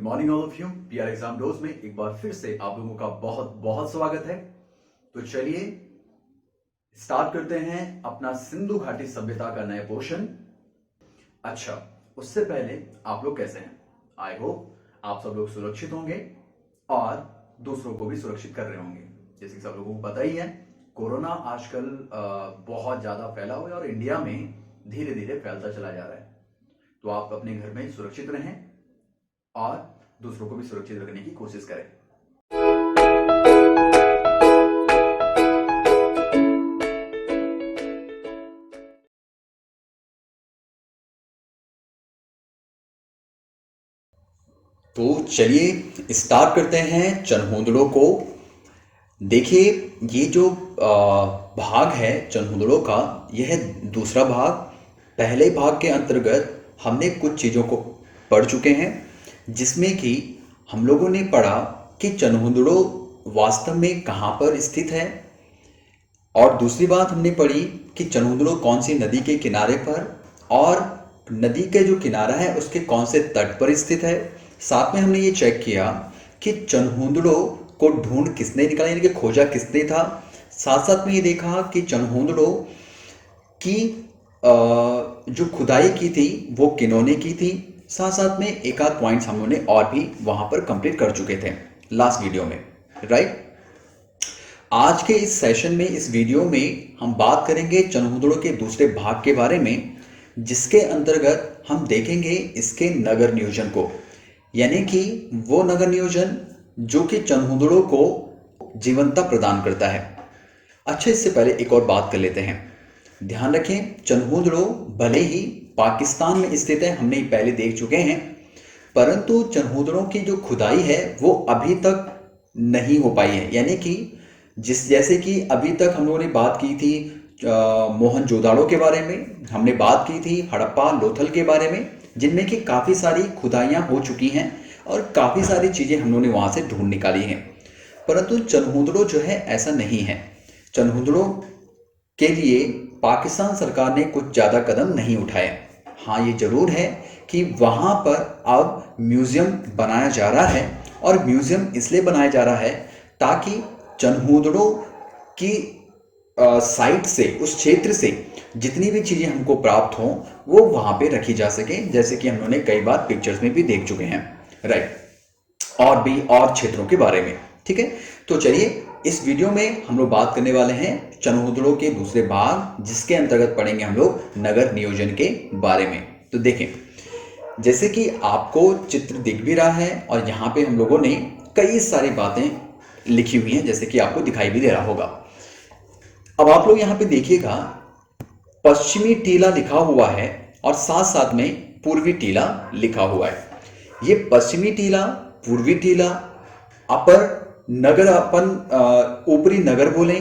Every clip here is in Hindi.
Morning all of you. PR exam dose में एक बार फिर से आप लोगों का बहुत बहुत स्वागत है। तो चलिए स्टार्ट करते हैं अपना सिंधु घाटी सभ्यता का नया पोर्शन। अच्छा, उससे पहले आप लोग कैसे हैं? आई होप आप सब लोग सुरक्षित होंगे और दूसरों को भी सुरक्षित कर रहे होंगे। जैसे कि सब लोगों को पता ही है, कोरोना आजकल बहुत ज्यादा फैला हुआ है और इंडिया में धीरे धीरे फैलता चला जा रहा है। तो आप अपने घर में सुरक्षित रहें और दूसरों को भी सुरक्षित रखने की कोशिश करें। तो चलिए स्टार्ट करते हैं चनहूदड़ों को। देखिए, ये जो भाग है चनहूदड़ों का, यह है दूसरा भाग। पहले भाग के अंतर्गत हमने कुछ चीज़ों को पढ़ चुके हैं, जिसमें कि हम लोगों ने पढ़ा कि चनहूदड़ों वास्तव में कहाँ पर स्थित है, और दूसरी बात हमने पढ़ी कि चनहूदड़ों कौन सी नदी के किनारे पर और नदी के जो किनारा है उसके कौन से तट पर स्थित है। साथ में हमने ये चेक किया कि चनहूदड़ों को ढूंढ किसने निकाला, यानी कि खोजा किसने था। साथ साथ में ये देखा कि चनहूदड़ों की जो खुदाई की थी वो किन्होंने की थी। साथ साथ में एक आध पॉइंट्स हम लोगों ने और भी वहां पर कंप्लीट कर चुके थे लास्ट वीडियो में, राइट। आज के इस सेशन में, इस वीडियो में हम बात करेंगे चनहूदड़ों के दूसरे भाग के बारे में, जिसके अंतर्गत हम देखेंगे इसके नगर नियोजन को, यानी कि वो नगर नियोजन जो कि चनहूदड़ों को जीवंतता प्रदान करता है। अच्छा, इससे पहले एक और बात कर लेते हैं। ध्यान रखें, चनहूदड़ों भले ही पाकिस्तान में स्थित है, हमने पहले देख चुके हैं, परंतु चनहूदड़ों की जो खुदाई है वो अभी तक नहीं हो पाई है। यानी कि जैसे कि अभी तक हम लोगों ने बात की थी मोहनजोदाड़ो के बारे में, हमने बात की थी हड़प्पा लोथल के बारे में, जिनमें कि काफ़ी सारी खुदाइयाँ हो चुकी हैं और काफ़ी सारी चीज़ें हम लोगों ने वहाँ से ढूंढ निकाली हैं। परंतु चनहूदड़ों जो है ऐसा नहीं है। चनहूदड़ों के लिए पाकिस्तान सरकार ने कुछ ज़्यादा कदम नहीं उठाए। हाँ, ये जरूर है कि वहाँ पर अब म्यूज़ियम बनाया जा रहा है, और म्यूज़ियम इसलिए बनाया जा रहा है ताकि चनहूदड़ों की साइट से, उस क्षेत्र से जितनी भी चीज़ें हमको प्राप्त हों वो वहाँ पे रखी जा सके, जैसे कि हम लोगों ने कई बार पिक्चर्स में भी देख चुके हैं, राइट। और भी और क्षेत्रों के बारे में, ठीक है। तो चलिए इस वीडियो में हम लोग बात करने वाले हैं चनहूदड़ों के दूसरे भाग, जिसके अंतर्गत पढ़ेंगे हम लोग नगर नियोजन के बारे में। तो देखें, जैसे कि आपको चित्र दिख भी रहा है और यहाँ पे हम लोगों ने कई सारी बातें लिखी हुई हैं, जैसे कि आपको दिखाई भी दे रहा होगा। अब आप लोग यहाँ पे देखिएगा, पश्चिमी टीला लिखा हुआ है और साथ साथ में पूर्वी टीला लिखा हुआ है। ये पश्चिमी टीला, पूर्वी टीला, अपर नगर, अपन ऊपरी नगर बोलें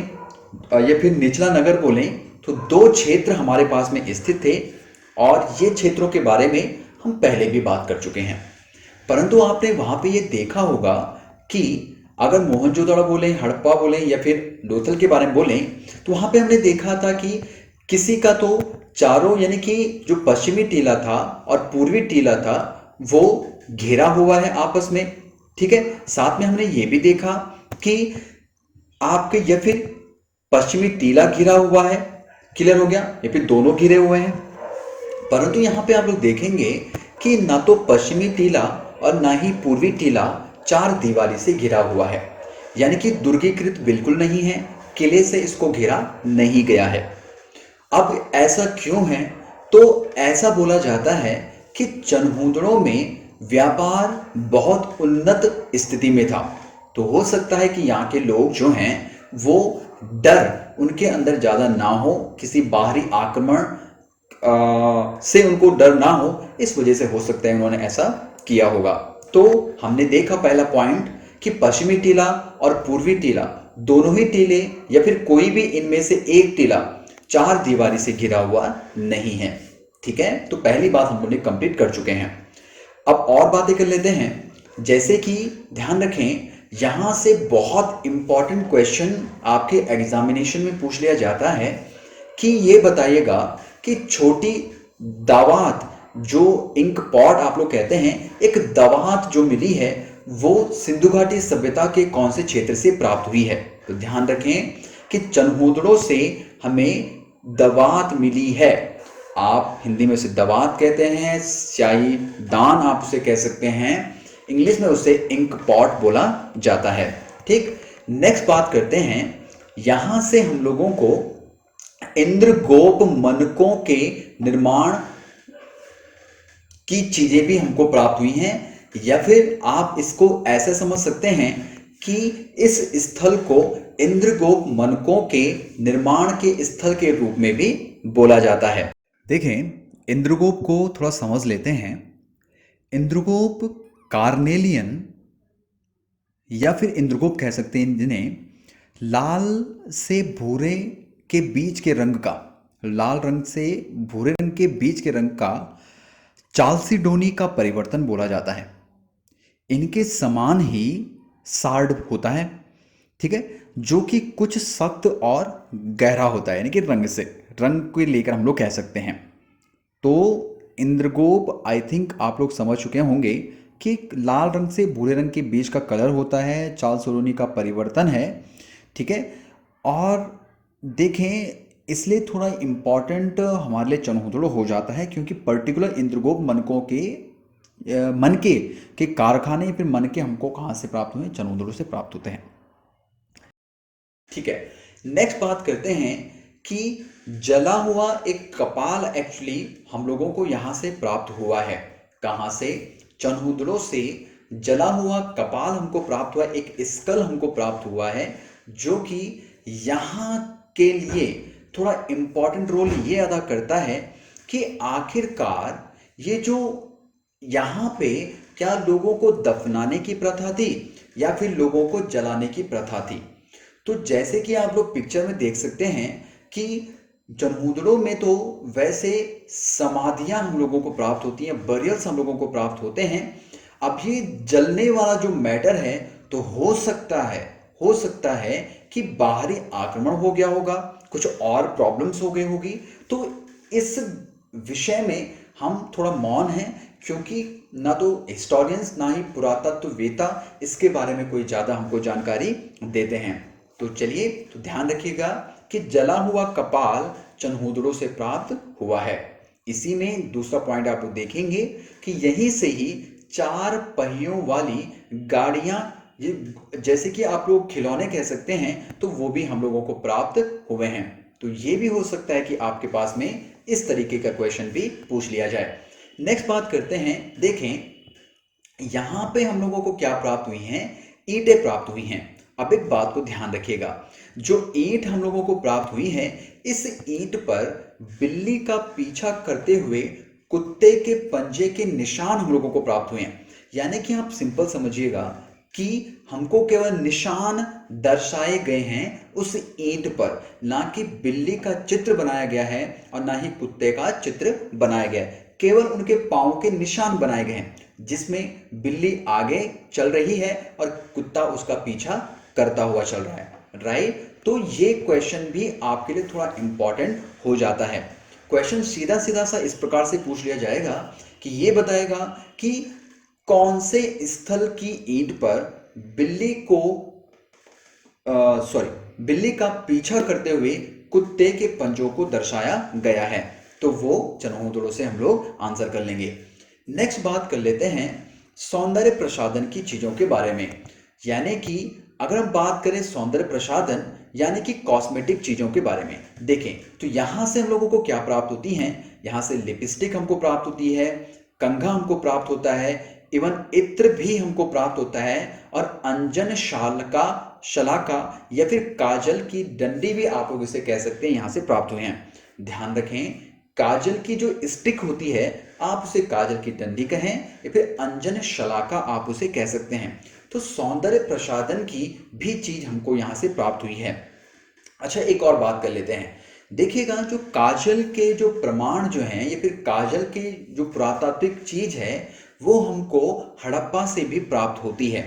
या फिर निचला नगर बोलें, तो दो क्षेत्र हमारे पास में स्थित थे, और ये क्षेत्रों के बारे में हम पहले भी बात कर चुके हैं। परंतु आपने वहां पे ये देखा होगा कि अगर मोहनजोदड़ो बोलें, हड़प्पा बोलें या फिर लोथल के बारे में बोलें, तो वहां पे हमने देखा था कि किसी का तो चारों, यानी कि जो पश्चिमी टीला था और पूर्वी टीला था वो घिरा हुआ है आपस में, ठीक है। साथ में हमने ये भी देखा कि आपके या फिर पश्चिमी टीला घिरा हुआ है, क्लियर हो गया, या फिर दोनों घिरे हुए हैं। परंतु यहां पे आप लोग देखेंगे कि ना तो पश्चिमी टीला और ना ही पूर्वी टीला चार दीवारी से घिरा हुआ है, यानी कि दुर्गीकृत बिल्कुल नहीं है, किले से इसको घेरा नहीं गया है। अब ऐसा क्यों है? तो ऐसा बोला जाता है कि चनहूदड़ों में व्यापार बहुत उन्नत स्थिति में था, तो हो सकता है कि यहाँ के लोग जो हैं वो डर उनके अंदर ज़्यादा ना हो, किसी बाहरी आक्रमण से उनको डर ना हो, इस वजह से हो सकता है उन्होंने ऐसा किया होगा। तो हमने देखा पहला पॉइंट कि पश्चिमी टीला और पूर्वी टीला, दोनों ही टीले या फिर कोई भी इनमें से एक टीला चार दीवारी से घिरा हुआ नहीं है, ठीक है। तो पहली बात हम लोग ने कंप्लीट कर चुके हैं। अब और बातें कर लेते हैं, जैसे कि ध्यान रखें, यहां से बहुत इंपॉर्टेंट क्वेश्चन आपके एग्जामिनेशन में पूछ लिया जाता है कि ये बताइएगा कि छोटी दावात जो इंक पॉट आप लोग कहते हैं, एक दवात जो मिली है वो सिंधु घाटी सभ्यता के कौन से क्षेत्र से प्राप्त हुई है? तो ध्यान रखें कि चनहूदड़ों से हमें दवात मिली है। आप हिंदी में उसे दवात कहते हैं, स्याही दान आप उसे कह सकते हैं, इंग्लिश में उसे इंक पॉट बोला जाता है। ठीक, नेक्स्ट बात करते हैं, यहां से हम लोगों को इंद्रगोप मनकों के निर्माण की चीजें भी हमको प्राप्त हुई हैं, या फिर आप इसको ऐसे समझ सकते हैं कि इस स्थल को इंद्रगोप मनकों के निर्माण के स्थल के रूप में भी बोला जाता है। देखें, इंद्रगोप को थोड़ा समझ लेते हैं। इंद्रगोप कार्नेलियन या फिर इंद्रगोप कह सकते हैं जिन्हें, लाल से भूरे के बीच के रंग का, लाल रंग से भूरे रंग के बीच के रंग का चाल्सीडोनी का परिवर्तन बोला जाता है। इनके समान ही सार्ड होता है, ठीक है, जो कि कुछ सख्त और गहरा होता है, यानी कि रंग से, रंग को लेकर हम लोग कह सकते हैं। तो इंद्रगोप आई थिंक आप लोग समझ चुके होंगे कि लाल रंग से भूरे रंग के बीच का कलर होता है, चाल्सीडोनी का परिवर्तन है, ठीक है। और देखें, इसलिए थोड़ा इम्पॉर्टेंट हमारे लिए चनहूदड़ो हो जाता है, क्योंकि पर्टिकुलर इंद्रगोप मनकों के मनके के कारखाने, फिर मनके हमको कहाँ से प्राप्त हुए? चनहूदड़ो से प्राप्त होते हैं। ठीक है, नेक्स्ट बात करते हैं कि जला हुआ एक कपाल एक्चुअली हम लोगों को यहां से प्राप्त हुआ है। कहां से? चनहूदड़ो से जला हुआ कपाल हमको प्राप्त हुआ, एक स्कल हमको प्राप्त हुआ है, जो कि यहां के लिए थोड़ा इंपॉर्टेंट रोल ये अदा करता है कि आखिरकार ये जो यहां पे क्या लोगों को दफनाने की प्रथा थी या फिर लोगों को जलाने की प्रथा थी? तो जैसे कि आप लोग पिक्चर में देख सकते हैं कि चनहूदड़ो में तो वैसे समाधियां हम लोगों को प्राप्त होती हैं, बरियल्स हम लोगों को प्राप्त होते हैं। अब ये जलने वाला जो मैटर है, तो हो सकता है कि बाहरी आक्रमण हो गया होगा, कुछ और प्रॉब्लम्स हो गई होगी। तो इस विषय में हम थोड़ा मौन हैं, क्योंकि ना तो हिस्टोरियंस ना ही पुरातत्ववेत्ता इसके बारे में कोई ज़्यादा हमको जानकारी देते हैं। तो चलिए, तो ध्यान रखिएगा कि जला हुआ कपाल चनहूदड़ो से प्राप्त हुआ है। इसी में दूसरा पॉइंट आप लोग देखेंगे कि यहीं से ही 4 पहियों वाली गाड़ियां, ये जैसे कि आप लोग खिलौने कह सकते हैं, तो वो भी हम लोगों को प्राप्त हुए हैं। तो ये भी हो सकता है कि आपके पास में इस तरीके का क्वेश्चन भी पूछ लिया जाए। नेक्स्ट बात करते हैं, देखें यहां पे हम लोगों को क्या प्राप्त हुई हैं? ईंटें प्राप्त हुई हैं। अब एक बात को ध्यान रखिएगा, जो ईंट हम लोगों को प्राप्त हुई है, इस ईंट पर बिल्ली का पीछा करते हुए कुत्ते के पंजे के निशान हम लोगों को प्राप्त हुए हैं। यानी कि आप सिंपल समझिएगा कि हमको केवल निशान दर्शाए गए हैं उस ईंट पर, ना कि बिल्ली का चित्र बनाया गया है और ना ही कुत्ते का चित्र बनाया गया है। केवल उनके पांव के निशान बनाए गए हैं, जिसमें बिल्ली आगे चल रही है और कुत्ता उसका पीछा करता हुआ चल रहा है, राइट। तो ये क्वेश्चन भी आपके लिए थोड़ा इंपॉर्टेंट हो जाता है। क्वेश्चन सीधा सीधा सा इस प्रकार से पूछ लिया जाएगा कि ये बताएगा कि कौन से स्थल की ईंट पर बिल्ली का पीछा करते हुए कुत्ते के पंजों को दर्शाया गया है? तो वो चनहूदड़ो से हम लोग आंसर कर लेंगे। नेक्स्ट बात कर लेते हैं सौंदर्य प्रसाधन की चीजों के बारे में। यानी कि अगर हम बात करें सौंदर्य प्रसाधन यानी कि कॉस्मेटिक चीजों के बारे में, देखें तो यहां से हम लोगों को क्या प्राप्त होती हैं? यहां से लिपस्टिक हमको प्राप्त होती है, कंघा हमको प्राप्त होता है, इवन इत्र भी हमको प्राप्त होता है, और अंजन शलाका या फिर काजल की डंडी भी आप लोग इसे कह सकते हैं, यहां से प्राप्त हुए हैं। ध्यान रखें, काजल की जो स्टिक होती है आप उसे काजल की डंडी कहें या फिर अंजन शलाका आप उसे कह सकते हैं। तो सौंदर्य प्रसाधन की भी चीज हमको यहां से प्राप्त हुई है। अच्छा, एक और बात कर लेते हैं। देखिएगा, जो काजल के जो प्रमाण जो हैं या फिर काजल की जो पुरातात्विक चीज है, वो हमको हड़प्पा से भी प्राप्त होती है।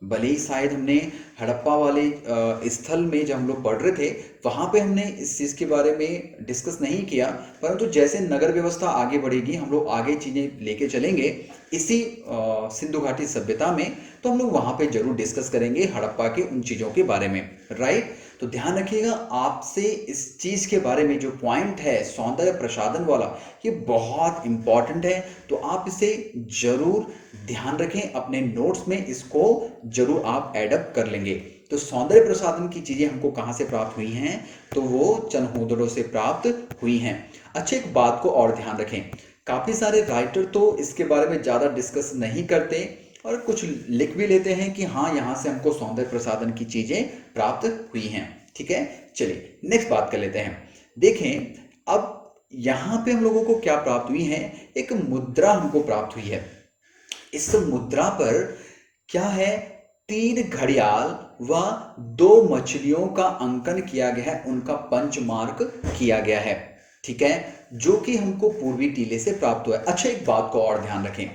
भले ही शायद हमने हड़प्पा वाले स्थल में जब हम लोग पढ़ रहे थे वहाँ पे हमने इस चीज़ के बारे में डिस्कस नहीं किया, परंतु जैसे नगर व्यवस्था आगे बढ़ेगी, हम लोग आगे चीज़ें लेके चलेंगे इसी सिंधु घाटी सभ्यता में, तो हम लोग वहाँ पे जरूर डिस्कस करेंगे हड़प्पा के उन चीज़ों के बारे में, राइट। तो ध्यान रखिएगा, आपसे इस चीज़ के बारे में जो पॉइंट है सौंदर्य प्रसाधन वाला, ये बहुत इंपॉर्टेंट है, तो आप इसे जरूर ध्यान रखें, अपने नोट्स में इसको जरूर आप एडअप कर लेंगे। तो सौंदर्य प्रसाधन की चीजें हमको कहाँ से प्राप्त हुई हैं, तो वो चनहूदड़ों से प्राप्त हुई हैं। अच्छा, एक बात को और ध्यान रखें, काफी सारे राइटर तो इसके बारे में ज्यादा डिस्कस नहीं करते और कुछ लिख भी लेते हैं कि हाँ यहाँ से हमको सौंदर्य प्रसाधन की चीजें प्राप्त हुई हैं, ठीक है। चलिए नेक्स्ट बात कर लेते हैं। देखें अब यहाँ पे हम लोगों को क्या प्राप्त हुई है, एक मुद्रा हमको प्राप्त हुई है। इस मुद्रा पर क्या है, 3 घड़ियाल व 2 मछलियों का अंकन किया गया है, उनका पंच मार्क किया गया है, ठीक है, जो कि हमको पूर्वी टीले से प्राप्त हुआ है। अच्छा, एक बात को और ध्यान रखें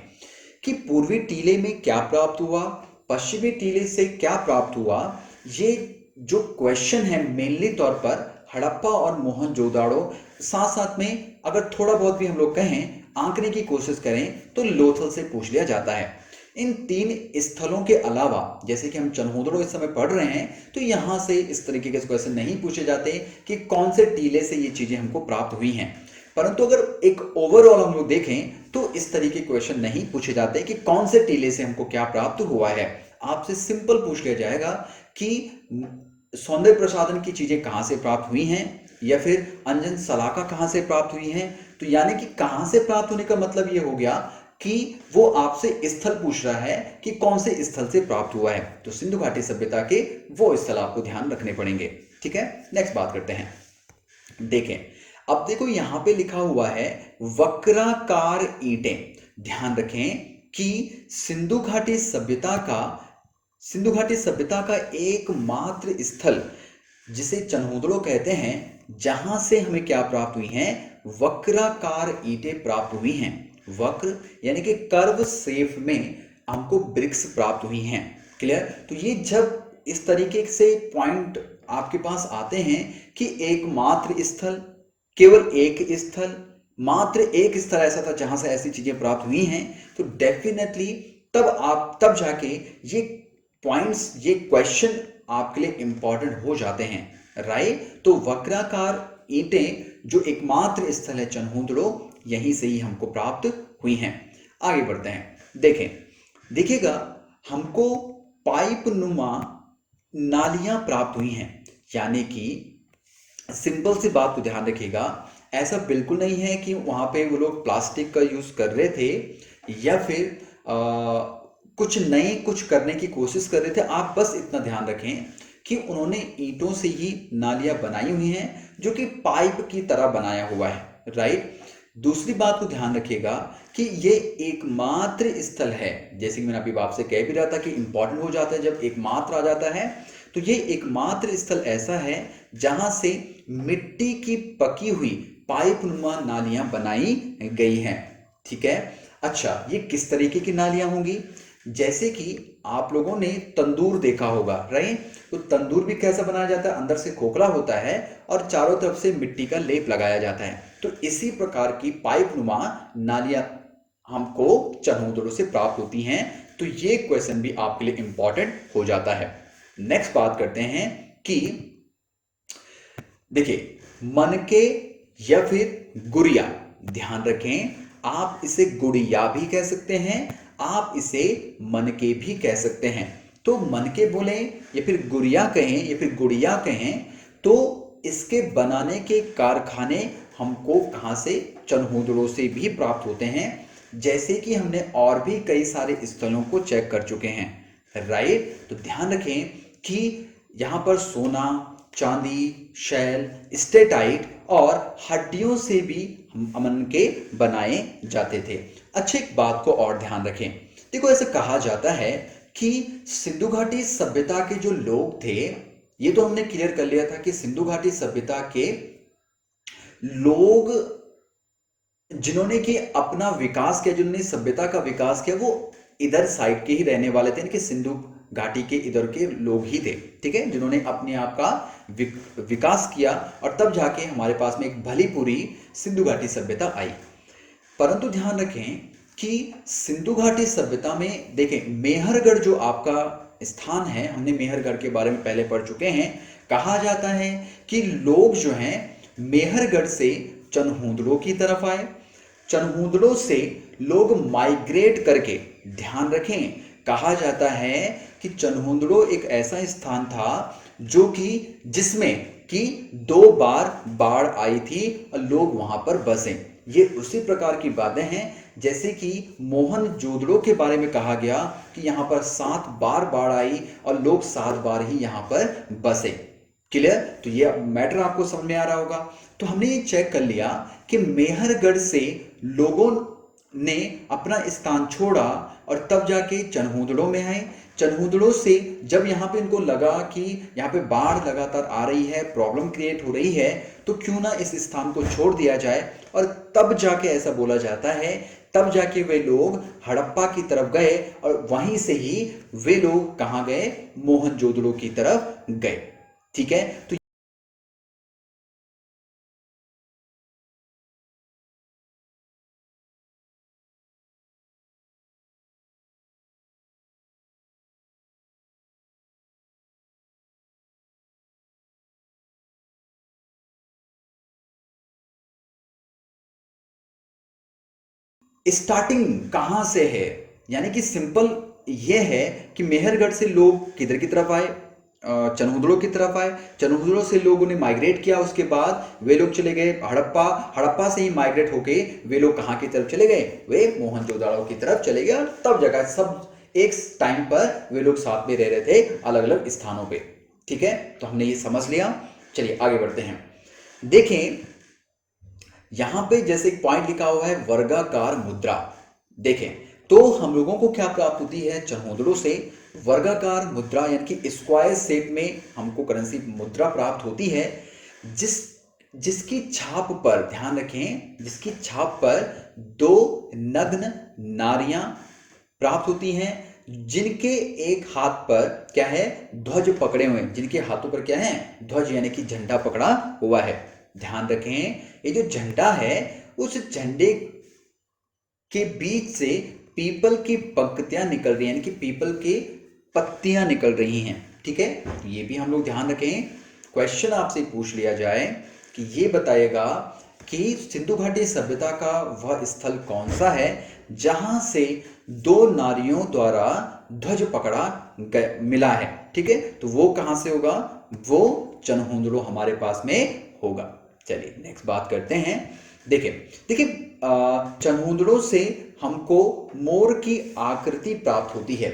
कि पूर्वी टीले में क्या प्राप्त हुआ, पश्चिमी टीले से क्या प्राप्त हुआ, ये जो क्वेश्चन है मेनली तौर पर हड़प्पा और मोहनजोदाड़ो, साथ साथ में अगर थोड़ा बहुत भी हम लोग कहें आंकने की कोशिश करें तो लोथल से पूछ लिया जाता है। इन 3 स्थलों के अलावा जैसे कि हम चनहूदड़ो इस समय पढ़ रहे हैं, तो यहां से इस तरीके के क्वेश्चन नहीं पूछे जाते कि कौन से टीले से ये चीजें हमको प्राप्त हुई हैं, परंतु अगर एक ओवरऑल हम लोग देखें तो इस तरीके क्वेश्चन नहीं पूछे जाते कि कौन से टीले से हमको क्या प्राप्त हुआ है। आपसे सिंपल पूछ लिया जाएगा कि सौंदर्य प्रसाधन की चीजें कहां से प्राप्त हुई हैं, या फिर अंजन सलाका कहां से प्राप्त हुई हैं। तो यानी कि कहां से प्राप्त होने का मतलब ये हो गया कि वो आपसे स्थल पूछ रहा है कि कौन से स्थल से प्राप्त हुआ है, तो सिंधु घाटी सभ्यता के वो स्थल आपको ध्यान रखने पड़ेंगे, ठीक है। नेक्स्ट बात करते हैं। देखें अब देखो यहां पे लिखा हुआ है वक्राकार ईंटें। ध्यान रखें कि सिंधु घाटी सभ्यता का एकमात्र स्थल जिसे चनहूदड़ो कहते हैं, जहां से हमें क्या प्राप्त हुई हैं, वक्राकार ईंटें प्राप्त हुई हैं। वक्र यानी कि कर्व शेप में हमको ब्रिक्स प्राप्त हुई हैं, क्लियर। तो ये जब इस तरीके से पॉइंट आपके पास आते हैं कि एकमात्र स्थल, केवल एक स्थल, मात्र एक स्थल ऐसा था जहां से ऐसी चीजें प्राप्त हुई हैं, तो डेफिनेटली तब जाके ये पॉइंट्स, ये क्वेश्चन आपके लिए इंपॉर्टेंट हो जाते हैं, राइट। तो वक्राकार ईंटें जो एकमात्र स्थल है चनहूदड़ो, यहीं से ही हमको प्राप्त हुई हैं। आगे बढ़ते हैं। देखिएगा हमको पाइप नुमा नालियां प्राप्त हुई हैं, यानी कि सिंपल सी बात को ध्यान रखिएगा, ऐसा बिल्कुल नहीं है कि वहां पे वो लोग प्लास्टिक का यूज कर रहे थे या फिर कुछ नए कुछ करने की कोशिश कर रहे थे। आप बस इतना ध्यान रखें कि उन्होंने ईंटों से ही नालियां बनाई हुई हैं जो कि पाइप की तरह बनाया हुआ है, राइट। दूसरी बात को ध्यान रखिएगा कि ये एकमात्र स्थल है, जैसे कि मैंने अभी आपसे कह भी रहा था कि इंपॉर्टेंट हो जाता है जब एकमात्र आ जाता है, तो ये एकमात्र स्थल ऐसा है जहां से मिट्टी की पकी हुई पाइप नुमा नालियां बनाई गई हैं, ठीक है। अच्छा, ये किस तरीके की नालियां होंगी, जैसे कि आप लोगों ने तंदूर देखा होगा, राइट। तो तंदूर भी कैसा बनाया जाता है, अंदर से खोखला होता है और चारों तरफ से मिट्टी का लेप लगाया जाता है। तो इसी प्रकार की पाइप नुमा नालियां हमको चनहूदड़ो से प्राप्त होती हैं। तो ये क्वेश्चन भी आपके लिए इंपॉर्टेंट हो जाता है। नेक्स्ट बात करते हैं कि देखिए मनके या फिर गुड़िया, ध्यान रखें आप इसे गुड़िया भी कह सकते हैं, आप इसे मनके भी कह सकते हैं। तो मनके बोले या फिर गुड़िया कहें या फिर गुड़िया कहें, तो इसके बनाने के कारखाने हमको कहां से, चनहूदड़ो से भी प्राप्त होते हैं, जैसे कि हमने और भी कई सारे स्थलों को चेक कर चुके हैं, राइट। तो ध्यान रखें कि यहां पर सोना, चांदी, शैल, स्टेटाइट और हड्डियों से भी अमन के बनाए जाते थे। अच्छे एक बात को और ध्यान रखें, देखो ऐसा कहा जाता है कि सिंधु घाटी सभ्यता के जो लोग थे, ये तो हमने क्लियर कर लिया था कि सिंधु घाटी सभ्यता के लोग जिन्होंने कि अपना विकास किया, जिन्होंने सभ्यता का विकास किया, वो इधर साइड के ही रहने वाले थे, कि सिंधु घाटी के इधर के लोग ही थे, ठीक है, जिन्होंने अपने आप का विकास किया और तब जाके हमारे पास में एक भली पूरी सिंधु घाटी सभ्यता आई। परंतु ध्यान रखें कि सिंधु घाटी सभ्यता में देखें, मेहरगढ़ जो आपका स्थान है, हमने मेहरगढ़ के बारे में पहले पढ़ चुके हैं। कहा जाता है कि लोग जो हैं मेहरगढ़ से चनहूदड़ों की तरफ आए, चनहूदड़ों से लोग माइग्रेट करके, ध्यान रखें, कहा जाता है कि चनहूदड़ों एक ऐसा स्थान था जो कि जिसमें कि 2 बार बाढ़ आई थी और लोग वहां पर बसे। ये उसी प्रकार की बातें हैं जैसे कि मोहनजोदड़ो के बारे में कहा गया कि यहां पर 7 बार बाढ़ आई और लोग 7 बार ही यहां पर बसे। क्लियर? तो ये मैटर आपको समझ में आ रहा होगा। तो हमने ये चेक कर लिया कि मेहरगढ़ से लोगों ने अपना स्थान छोड़ा और तब जाके चनहूदड़ों में आए। चनहूदड़ों से जब यहाँ पे इनको लगा कि यहाँ पे बाढ़ लगातार आ रही है, प्रॉब्लम क्रिएट हो रही है, तो क्यों ना इस स्थान को छोड़ दिया जाए, और तब जाके ऐसा बोला जाता है, तब जाके वे लोग हड़प्पा की तरफ गए और वहीं से ही वे लोग कहाँ गए, मोहनजोदड़ो की तरफ गए। ठीक है, तो स्टार्टिंग कहां से है, यानी कि सिंपल ये है कि मेहरगढ़ से लोग किधर की तरफ आए, चनहूदड़ो की तरफ आए। चनहूदड़ो से लोगों ने माइग्रेट किया, उसके बाद वे लोग चले गए हड़प्पा, हड़प्पा से ही माइग्रेट होके वे लोग कहां की तरफ चले गए, वे मोहनजोदड़ो की तरफ चले गए। तब जगह सब एक टाइम पर वे लोग साथ में रह रहे थे अलग अलग स्थानों पे। ठीक है, तो हमने ये समझ लिया। चलिए आगे बढ़ते हैं। देखें यहां पे जैसे एक पॉइंट लिखा हुआ है वर्गाकार मुद्रा। देखें तो हम लोगों को क्या प्राप्त होती है, चनहूदड़ो से वर्गाकार मुद्रा यानी कि स्क्वायर शेप में हमको करेंसी मुद्रा प्राप्त होती है, जिसकी छाप पर ध्यान रखें, जिसकी छाप पर 2 नग्न नारियां प्राप्त होती हैं, जिनके एक हाथ पर क्या है, ध्वज पकड़े हुए हैं। जिनके हाथों पर क्या है, ध्वज यानी कि झंडा पकड़ा हुआ है। ध्यान रखें ये जो झंडा है, उस झंडे के बीच से पीपल की पंक्तियां निकल रही हैं, यानी कि पीपल की पत्तियां निकल रही हैं। ठीक है, तो ये भी हम लोग ध्यान रखें। क्वेश्चन आपसे पूछ लिया जाए कि ये बताएगा कि सिंधु घाटी सभ्यता का वह स्थल कौन सा है जहां से 2 नारियों द्वारा ध्वज पकड़ा मिला है। ठीक है, तो वो कहां से होगा, वो चनहूदड़ो हमारे पास में होगा। चलिए नेक्स्ट बात करते हैं। देखिए देखिए चनहूदड़ो से हमको मोर की आकृति प्राप्त होती है।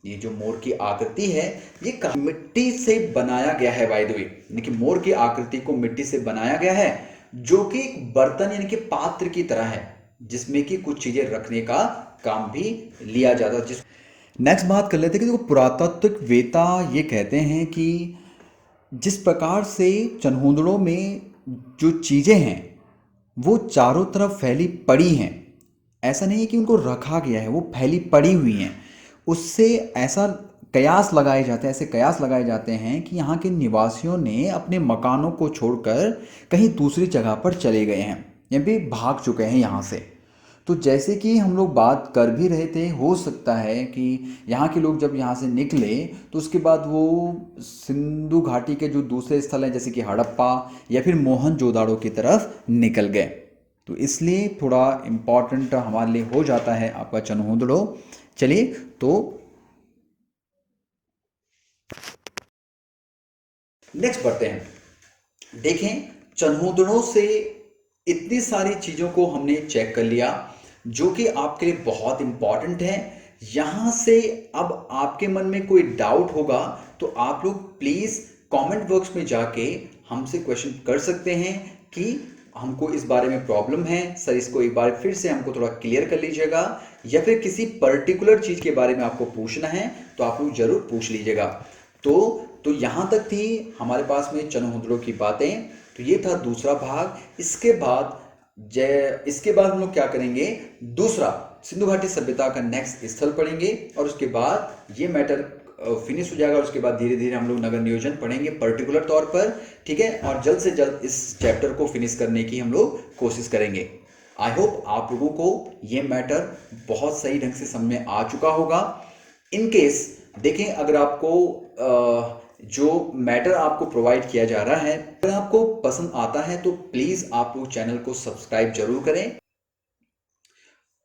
ये जो मोर की आकृति है ये मिट्टी से बनाया गया है, बाय द वे, यानी कि मोर की आकृति को मिट्टी से बनाया गया है, जो कि एक बर्तन यानी कि पात्र की तरह है, जिसमें कि कुछ चीजें रखने का काम भी लिया जाता है। नेक्स्ट बात कर लेते हैं कि देखो पुरातत्ववेत्ता ये कहते हैं कि जिस प्रकार से चनहूदड़ो में जो चीज़ें हैं वो चारों तरफ फैली पड़ी हैं, ऐसा नहीं है कि उनको रखा गया है, वो फैली पड़ी हुई हैं। उससे ऐसा कयास लगाए जाते हैं, ऐसे कयास लगाए जाते हैं कि यहाँ के निवासियों ने अपने मकानों को छोड़कर कहीं दूसरी जगह पर चले गए हैं या भी भाग चुके हैं यहाँ से। तो जैसे कि हम लोग बात कर भी रहे थे, हो सकता है कि यहाँ के लोग जब यहाँ से निकले तो उसके बाद वो सिंधु घाटी के जो दूसरे स्थल हैं जैसे कि हड़प्पा या फिर मोहनजोदाड़ो की तरफ निकल गए। तो इसलिए थोड़ा इम्पॉर्टेंट हमारे लिए हो जाता है आपका चनहूदड़ो। चलिए तो नेक्स्ट बढ़ते हैं। देखें चनहूदड़ो से इतनी सारी चीज़ों को हमने चेक कर लिया जो कि आपके लिए बहुत इंपॉर्टेंट है। यहां से अब आपके मन में कोई डाउट होगा तो आप लोग प्लीज़ कमेंट बॉक्स में जाके हमसे क्वेश्चन कर सकते हैं कि हमको इस बारे में प्रॉब्लम है सर, इसको एक बार फिर से हमको थोड़ा क्लियर कर लीजिएगा, या फिर किसी पर्टिकुलर चीज़ के बारे में आपको पूछना है तो आप लोग जरूर पूछ लीजिएगा। तो यहाँ तक थी हमारे पास में चनहूदड़ो की बातें। तो ये था दूसरा भाग। इसके बाद हम लोग क्या करेंगे, दूसरा सिंधु घाटी सभ्यता का नेक्स्ट स्थल पढ़ेंगे और उसके बाद ये मैटर फिनिश हो जाएगा, उसके बाद धीरे धीरे हम लोग नगर नियोजन पढ़ेंगे पर्टिकुलर तौर पर, ठीक है। और जल्द से जल्द इस चैप्टर को फिनिश करने की हम लोग कोशिश करेंगे। आई होप आप लोगों को ये मैटर बहुत सही ढंग से समझ में आ चुका होगा। इन केस देखें, अगर आपको जो मैटर आपको प्रोवाइड किया जा रहा है अगर आपको पसंद आता है तो प्लीज़ आप लोग चैनल को सब्सक्राइब जरूर करें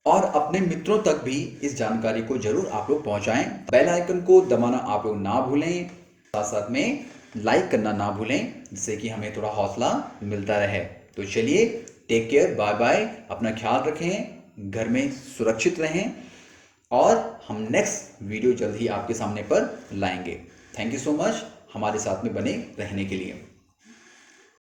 और अपने मित्रों तक भी इस जानकारी को जरूर आप लोग पहुंचाएं। बेल आइकन को दबाना आप लोग ना भूलें, साथ साथ में लाइक करना ना भूलें, जिससे कि हमें थोड़ा हौसला मिलता रहे। तो चलिए, टेक केयर, बाय बाय, अपना ख्याल रखें, घर में सुरक्षित रहें और हम नेक्स्ट वीडियो जल्द ही आपके सामने पर लाएंगे। थैंक यू सो मच हमारे साथ में बने रहने के लिए।